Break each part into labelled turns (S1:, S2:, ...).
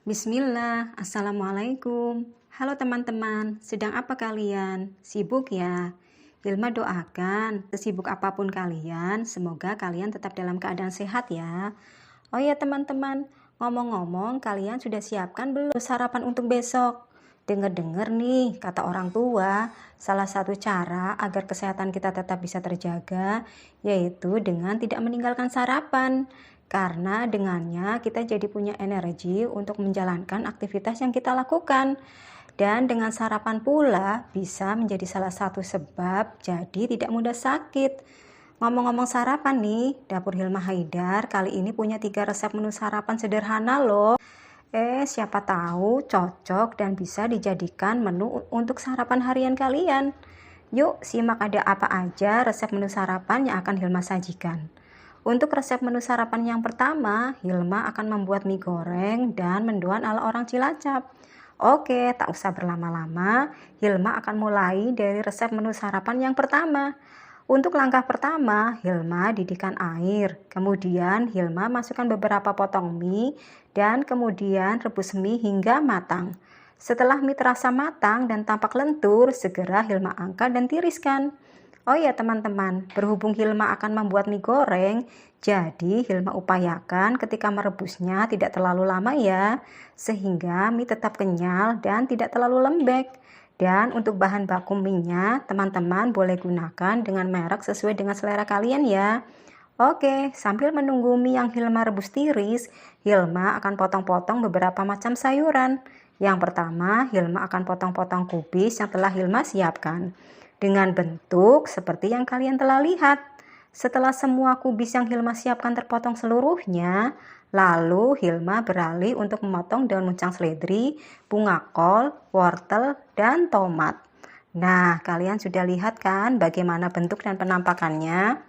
S1: Bismillah, Assalamualaikum. Halo teman-teman, sedang apa kalian? Sibuk ya? Hilma doakan, sesibuk apapun kalian, semoga kalian tetap dalam keadaan sehat ya. Oh ya teman-teman, ngomong-ngomong kalian sudah siapkan belum sarapan untuk besok? Dengar-dengar nih, kata orang tua, salah satu cara agar kesehatan kita tetap bisa terjaga, yaitu dengan tidak meninggalkan sarapan. Karena dengannya kita jadi punya energi untuk menjalankan aktivitas yang kita lakukan. Dan dengan sarapan pula bisa menjadi salah satu sebab jadi tidak mudah sakit. Ngomong-ngomong sarapan nih, Dapur Hilma Haidar kali ini punya 3 resep menu sarapan sederhana loh. Siapa tahu cocok dan bisa dijadikan menu untuk sarapan harian kalian. Yuk simak ada apa aja resep menu sarapan yang akan Hilma sajikan. Untuk resep menu sarapan yang pertama, Hilma akan membuat mie goreng dan mendoan ala orang Cilacap. Oke, tak usah berlama-lama, Hilma akan mulai dari resep menu sarapan yang pertama. Untuk langkah pertama, Hilma didihkan air. Kemudian Hilma masukkan beberapa potong mie dan kemudian rebus mie hingga matang. Setelah mie terasa matang dan tampak lentur, segera Hilma angkat dan tiriskan. Oh ya teman-teman, berhubung Hilma akan membuat mie goreng, jadi Hilma upayakan ketika merebusnya tidak terlalu lama ya, sehingga mie tetap kenyal dan tidak terlalu lembek. Dan untuk bahan baku mie-nya, teman-teman boleh gunakan dengan merek sesuai dengan selera kalian ya. Oke, sambil menunggu mie yang Hilma rebus tiris, Hilma akan potong-potong beberapa macam sayuran. Yang pertama, Hilma akan potong-potong kubis yang telah Hilma siapkan dengan bentuk seperti yang kalian telah lihat. Setelah semua kubis yang Hilma siapkan terpotong seluruhnya, lalu Hilma beralih untuk memotong daun muncang seledri, bunga kol, wortel, dan tomat. Nah, kalian sudah lihat kan bagaimana bentuk dan penampakannya?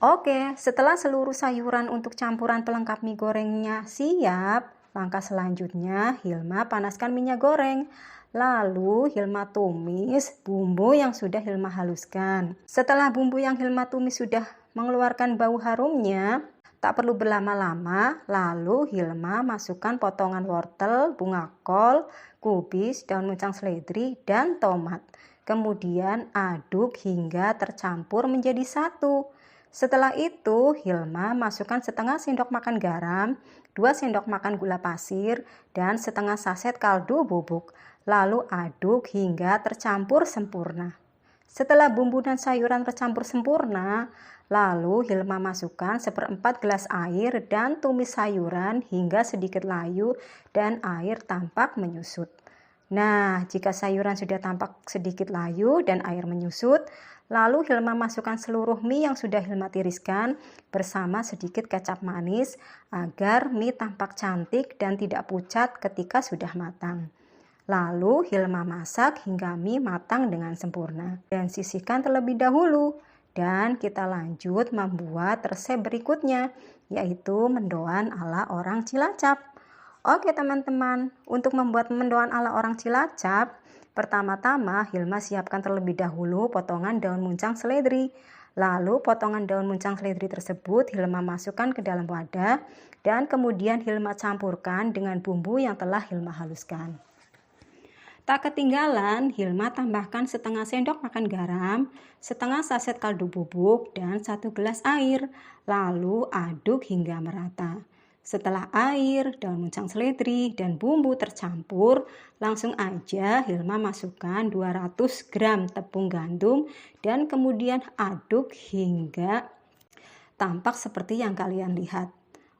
S1: Oke, setelah seluruh sayuran untuk campuran pelengkap mie gorengnya siap, langkah selanjutnya Hilma panaskan minyak goreng. Lalu Hilma tumis bumbu yang sudah Hilma haluskan. Setelah bumbu yang Hilma tumis sudah mengeluarkan bau harumnya, tak perlu berlama-lama, lalu Hilma masukkan potongan wortel, bunga kol, kubis, daun muncang seledri, dan tomat. Kemudian aduk hingga tercampur menjadi satu. Setelah itu, Hilma masukkan setengah sendok makan garam, 2 sendok makan gula pasir, dan setengah saset kaldu bubuk. Lalu aduk hingga tercampur sempurna. Setelah bumbu dan sayuran tercampur sempurna, lalu Hilma masukkan 1/4 gelas air dan tumis sayuran hingga sedikit layu dan air tampak menyusut. Nah, jika sayuran sudah tampak sedikit layu dan air menyusut, lalu Hilma masukkan seluruh mie yang sudah Hilma tiriskan bersama sedikit kecap manis agar mie tampak cantik dan tidak pucat ketika sudah matang. Lalu Hilma masak hingga mie matang dengan sempurna dan sisihkan terlebih dahulu. Dan kita lanjut membuat resep berikutnya, yaitu mendoan ala orang Cilacap. Oke teman-teman, untuk membuat mendoan ala orang Cilacap, pertama-tama Hilma siapkan terlebih dahulu potongan daun muncang seledri. Lalu potongan daun muncang seledri tersebut Hilma masukkan ke dalam wadah dan kemudian Hilma campurkan dengan bumbu yang telah Hilma haluskan. Tak ketinggalan, Hilma tambahkan setengah sendok makan garam, setengah saset kaldu bubuk, dan 1 gelas air. Lalu aduk hingga merata. Setelah air, daun muncang seledri, dan bumbu tercampur, langsung aja Hilma masukkan 200 gram tepung gandum dan kemudian aduk hingga tampak seperti yang kalian lihat.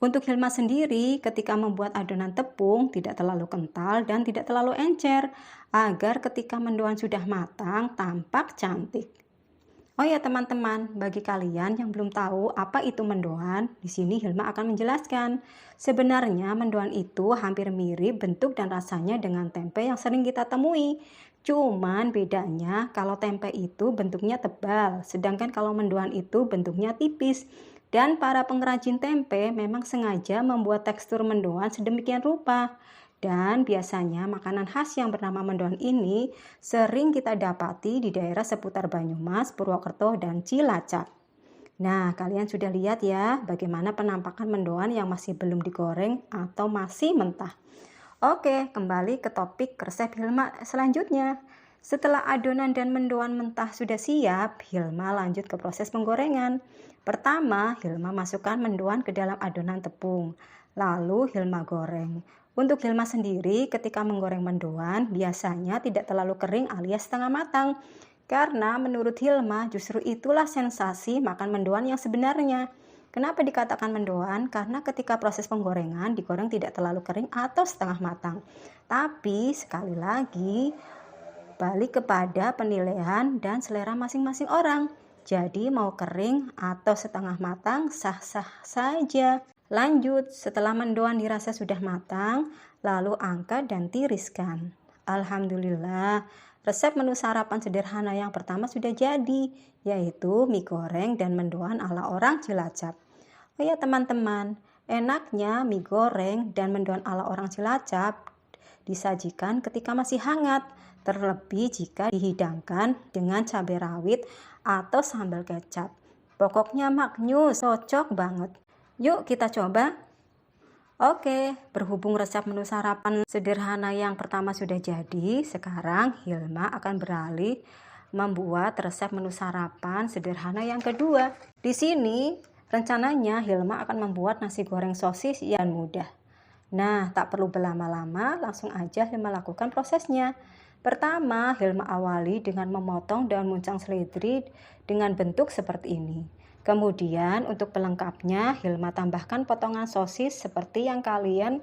S1: Untuk Hilma sendiri, ketika membuat adonan tepung tidak terlalu kental dan tidak terlalu encer, agar ketika mendoan sudah matang tampak cantik. Oh ya teman-teman, bagi kalian yang belum tahu apa itu mendoan, di sini Hilma akan menjelaskan. Sebenarnya mendoan itu hampir mirip bentuk dan rasanya dengan tempe yang sering kita temui. Cuman bedanya kalau tempe itu bentuknya tebal, sedangkan kalau mendoan itu bentuknya tipis. Dan para pengrajin tempe memang sengaja membuat tekstur mendoan sedemikian rupa. Dan biasanya makanan khas yang bernama mendoan ini sering kita dapati di daerah seputar Banyumas, Purwokerto, dan Cilacap. Nah, kalian sudah lihat ya bagaimana penampakan mendoan yang masih belum digoreng atau masih mentah. Oke, kembali ke topik resep Hilma selanjutnya. Setelah adonan dan mendoan mentah sudah siap, Hilma lanjut ke proses penggorengan. Pertama, Hilma masukkan mendoan ke dalam adonan tepung. Lalu Hilma goreng. Untuk Hilma sendiri, ketika menggoreng mendoan, biasanya tidak terlalu kering alias setengah matang. Karena menurut Hilma, justru itulah sensasi makan mendoan yang sebenarnya. Kenapa dikatakan mendoan? Karena ketika proses penggorengan digoreng tidak terlalu kering atau setengah matang. Tapi sekali lagi balik kepada penilaian dan selera masing-masing orang. Jadi mau kering atau setengah matang sah-sah saja. Lanjut, setelah mendoan dirasa sudah matang, lalu angkat dan tiriskan. Alhamdulillah, resep menu sarapan sederhana yang pertama sudah jadi, yaitu mie goreng dan mendoan ala orang Cilacap. Oh ya teman-teman, enaknya mie goreng dan mendoan ala orang Cilacap disajikan ketika masih hangat, terlebih jika dihidangkan dengan cabai rawit atau sambal kecap. Pokoknya maknyus, cocok banget. Yuk kita coba. Oke, berhubung resep menu sarapan sederhana yang pertama sudah jadi, sekarang Hilma akan beralih membuat resep menu sarapan sederhana yang kedua. Di sini, rencananya Hilma akan membuat nasi goreng sosis yang mudah. Nah, tak perlu berlama-lama, langsung aja Hilma lakukan prosesnya. Pertama, Hilma awali dengan memotong daun muncang seledri dengan bentuk seperti ini. Kemudian untuk pelengkapnya, Hilma tambahkan potongan sosis seperti yang kalian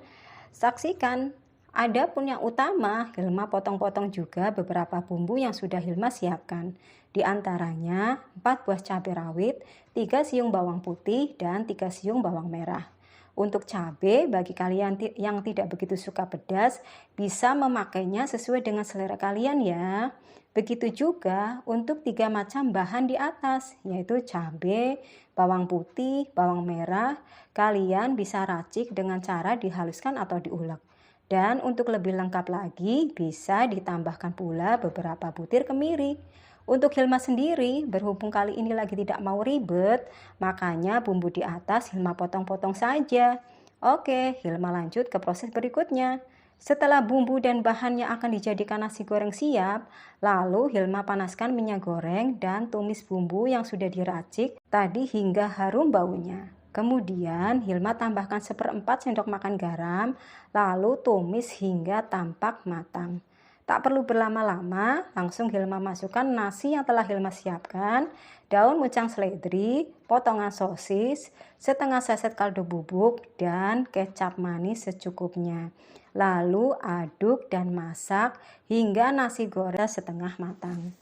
S1: saksikan. Adapun yang utama, Hilma potong-potong juga beberapa bumbu yang sudah Hilma siapkan. Di antaranya 4 buah cabai rawit, 3 siung bawang putih, dan 3 siung bawang merah. Untuk cabai, bagi kalian yang tidak begitu suka pedas, bisa memakainya sesuai dengan selera kalian ya. Begitu juga untuk 3 macam bahan di atas, yaitu cabai, bawang putih, bawang merah. Kalian bisa racik dengan cara dihaluskan atau diulek. Dan untuk lebih lengkap lagi, bisa ditambahkan pula beberapa butir kemiri. Untuk Hilma sendiri, berhubung kali ini lagi tidak mau ribet, makanya bumbu di atas Hilma potong-potong saja. Oke, Hilma lanjut ke proses berikutnya. Setelah bumbu dan bahannya akan dijadikan nasi goreng siap, lalu Hilma panaskan minyak goreng dan tumis bumbu yang sudah diracik tadi hingga harum baunya. Kemudian Hilma tambahkan 1/4 sendok makan garam, lalu tumis hingga tampak matang. Tak perlu berlama-lama, langsung Hilma masukkan nasi yang telah Hilma siapkan, daun muncang seledri, potongan sosis, setengah seset kaldu bubuk, dan kecap manis secukupnya. Lalu aduk dan masak hingga nasi goreng setengah matang.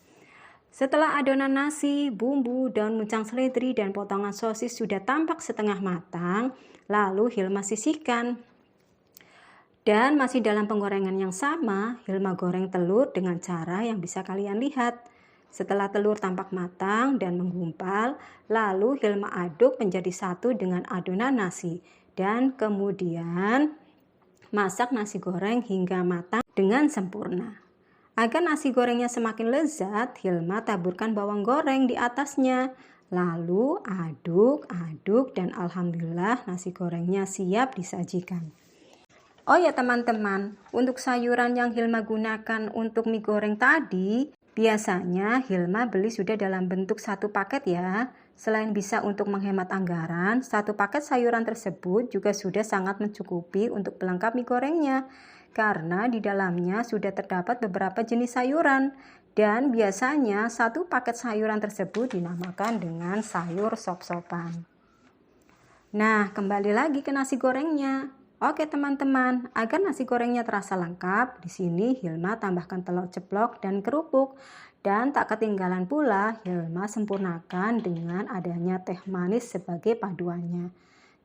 S1: Setelah adonan nasi, bumbu, daun muncang seledri, dan potongan sosis sudah tampak setengah matang, lalu Hilma sisihkan. Dan masih dalam penggorengan yang sama, Hilma goreng telur dengan cara yang bisa kalian lihat. Setelah telur tampak matang dan menggumpal, lalu Hilma aduk menjadi satu dengan adonan nasi. Dan kemudian masak nasi goreng hingga matang dengan sempurna. Agar nasi gorengnya semakin lezat, Hilma taburkan bawang goreng di atasnya. Lalu aduk, dan alhamdulillah nasi gorengnya siap disajikan. Oh ya teman-teman, untuk sayuran yang Hilma gunakan untuk mie goreng tadi, biasanya Hilma beli sudah dalam bentuk satu paket ya. Selain bisa untuk menghemat anggaran, satu paket sayuran tersebut juga sudah sangat mencukupi untuk pelengkap mie gorengnya. Karena di dalamnya sudah terdapat beberapa jenis sayuran. Dan biasanya satu paket sayuran tersebut dinamakan dengan sayur sop-sopan. Nah, kembali lagi ke nasi gorengnya. Oke teman-teman, agar nasi gorengnya terasa lengkap, di sini Hilma tambahkan telur ceplok dan kerupuk. Dan tak ketinggalan pula, Hilma sempurnakan dengan adanya teh manis sebagai paduannya.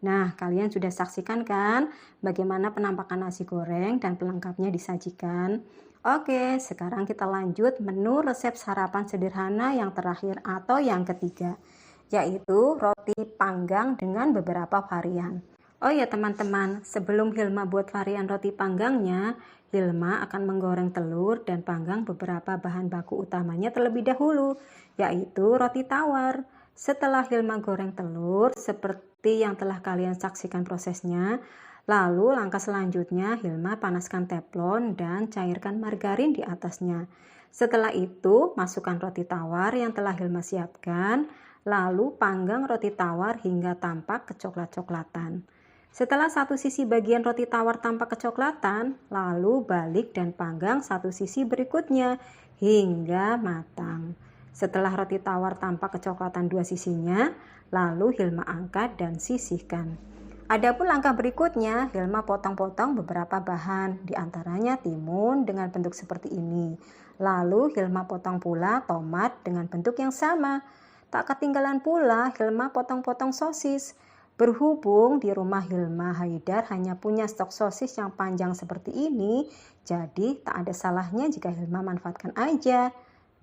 S1: Nah, kalian sudah saksikan kan bagaimana penampakan nasi goreng dan pelengkapnya disajikan? Oke, sekarang kita lanjut menu resep sarapan sederhana yang terakhir atau yang ketiga, yaitu roti panggang dengan beberapa varian. Oh ya teman-teman, sebelum Hilma buat varian roti panggangnya, Hilma akan menggoreng telur dan panggang beberapa bahan baku utamanya terlebih dahulu, yaitu roti tawar. Setelah Hilma goreng telur, seperti yang telah kalian saksikan prosesnya, Lalu langkah selanjutnya Hilma panaskan teflon dan cairkan margarin di atasnya. Setelah itu masukkan roti tawar yang telah Hilma siapkan, lalu panggang roti tawar hingga tampak kecoklat-coklatan. Setelah satu sisi bagian roti tawar tampak kecoklatan, lalu balik dan panggang satu sisi berikutnya hingga matang. Setelah roti tawar tampak kecoklatan dua sisinya, lalu Hilma angkat dan sisihkan. Adapun langkah berikutnya, Hilma potong-potong beberapa bahan, diantaranya timun dengan bentuk seperti ini. Lalu Hilma potong pula tomat dengan bentuk yang sama. Tak ketinggalan pula Hilma potong-potong sosis. Berhubung di rumah Hilma Haidar hanya punya stok sosis yang panjang seperti ini, jadi tak ada salahnya jika Hilma manfaatkan aja.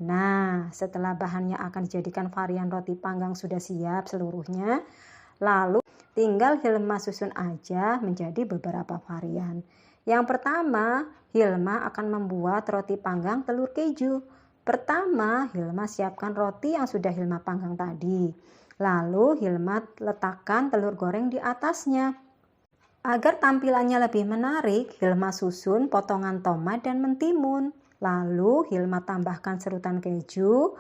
S1: Nah, setelah bahannya akan dijadikan varian roti panggang sudah siap seluruhnya, lalu tinggal Hilma susun aja menjadi beberapa varian. Yang pertama, Hilma akan membuat roti panggang telur keju. Pertama, Hilma siapkan roti yang sudah Hilma panggang tadi. Lalu Hilma letakkan telur goreng di atasnya. Agar tampilannya lebih menarik, Hilma susun potongan tomat dan mentimun. Lalu Hilma tambahkan serutan keju.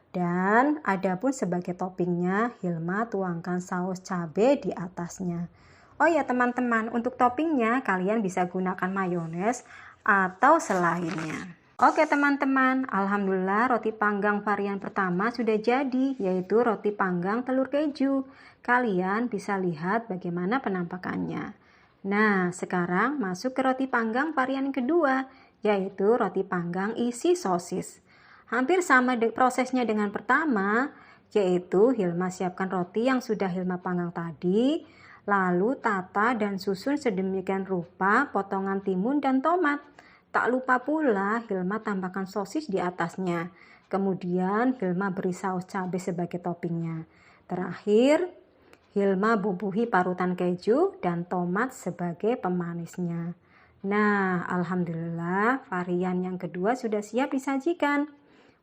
S1: Dan adapun sebagai toppingnya, Hilma tuangkan saus cabai di atasnya. Oh ya teman-teman, untuk toppingnya kalian bisa gunakan mayones atau selainnya. Oke teman-teman, alhamdulillah roti panggang varian pertama sudah jadi, yaitu roti panggang telur keju. Kalian bisa lihat bagaimana penampakannya. Nah, sekarang masuk ke roti panggang varian kedua, yaitu roti panggang isi sosis. Hampir sama prosesnya dengan pertama, yaitu Hilma siapkan roti yang sudah Hilma panggang tadi, lalu tata dan susun sedemikian rupa potongan timun dan tomat. Tak lupa pula Hilma tambahkan sosis di atasnya. Kemudian Hilma beri saus cabai sebagai toppingnya. Terakhir, Hilma bubuhi parutan keju dan tomat sebagai pemanisnya. Nah, alhamdulillah varian yang kedua sudah siap disajikan.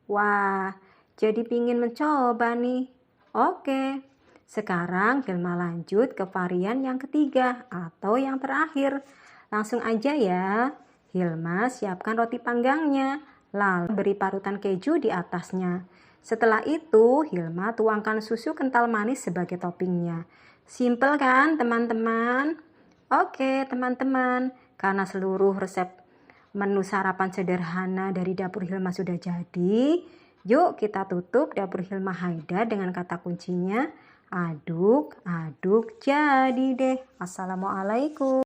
S1: Wah, jadi pingin mencoba nih. Oke, sekarang Hilma lanjut ke varian yang ketiga atau yang terakhir. Langsung aja ya. Hilma siapkan roti panggangnya, lalu beri parutan keju di atasnya. Setelah itu, Hilma tuangkan susu kental manis sebagai toppingnya. Simple kan teman-teman? Oke teman-teman, karena seluruh resep menu sarapan sederhana dari dapur Hilma sudah jadi. Yuk kita tutup dapur Hilma Haidar dengan kata kuncinya aduk, aduk, jadi deh. Assalamualaikum.